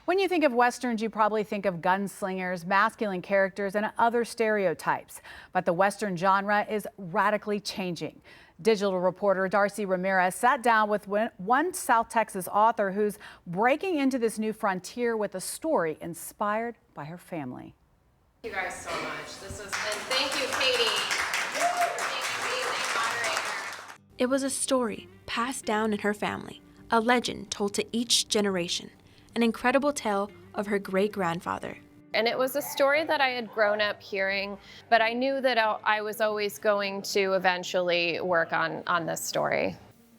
When you think of Westerns, you probably think of gunslingers, masculine characters, and other stereotypes. But the Western genre is radically changing. Digital reporter Darcy Ramirez sat down with one South Texas author who's breaking into this new frontier with a story inspired by her family. Thank you guys so much. And thank you, Katie, for being an amazing moderator. It was a story passed down in her family, a legend told to each generation, an incredible tale of her great-grandfather. And it was a story that I had grown up hearing, but I knew that I was always going to eventually work on this story.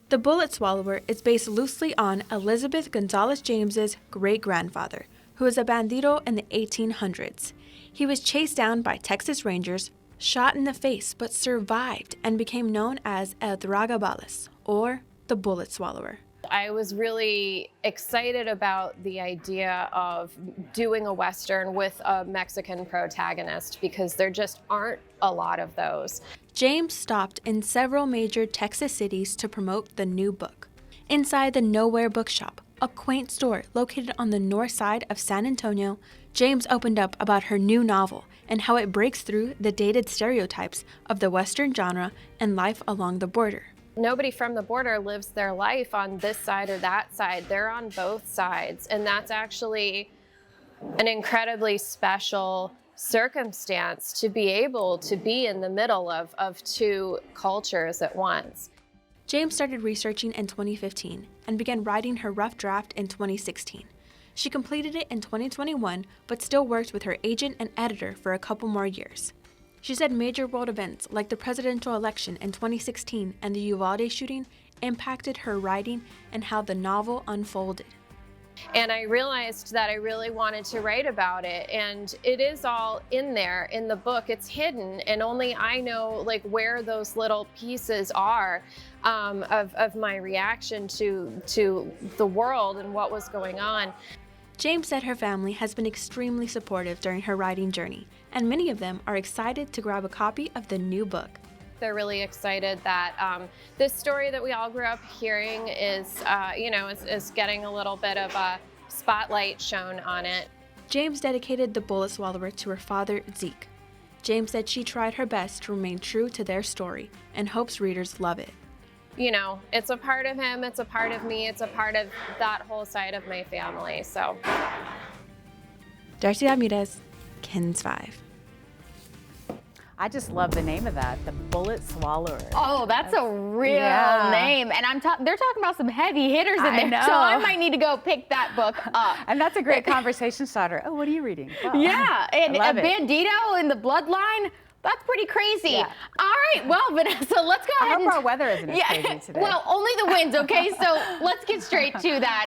The Bullet Swallower is based loosely on Elizabeth Gonzalez James's great-grandfather, who was a bandido in the 1800s. He was chased down by Texas Rangers, shot in the face, but survived and became known as El Tragabalas, or the Bullet Swallower. I was really excited about the idea of doing a Western with a Mexican protagonist because there just aren't a lot of those. James stopped in several major Texas cities to promote the new book. Inside the Nowhere Bookshop, a quaint store located on the north side of San Antonio, James opened up about her new novel and how it breaks through the dated stereotypes of the Western genre and life along the border. Nobody from the border lives their life on this side or that side. They're on both sides. And that's actually an incredibly special circumstance to be able to be in the middle of two cultures at once. James started researching in 2015 and began writing her rough draft in 2016. She completed it in 2021, but still worked with her agent and editor for a couple more years. She said major world events like the presidential election in 2016 and the Uvalde shooting impacted her writing and how the novel unfolded. And I realized that I really wanted to write about it, and it is all in there in the book. It's hidden, and only I know like where those little pieces are of my reaction to the world and what was going on. James said her family has been extremely supportive during her writing journey, and many of them are excited to grab a copy of the new book. They're really excited that this story that we all grew up hearing is getting a little bit of a spotlight shown on it. James dedicated The Bullet Swallower to her father, Zeke. James said she tried her best to remain true to their story and hopes readers love it. You know, it's a part of him, it's a part of me, it's a part of that whole side of my family, so. Darcy Ramirez, KENS 5. I just love the name of that, the Bullet Swallower. Oh, that's a real name. And they're talking about some heavy hitters in there. know. So I might need to go pick that book up. And that's a great conversation starter. Oh, what are you reading? Wow. Yeah, and a Bandido in the bloodline. That's pretty crazy. Yeah. All right, well, Vanessa, let's go ahead. I hope our weather isn't as crazy today. Well, only the winds, okay? So let's get straight to that.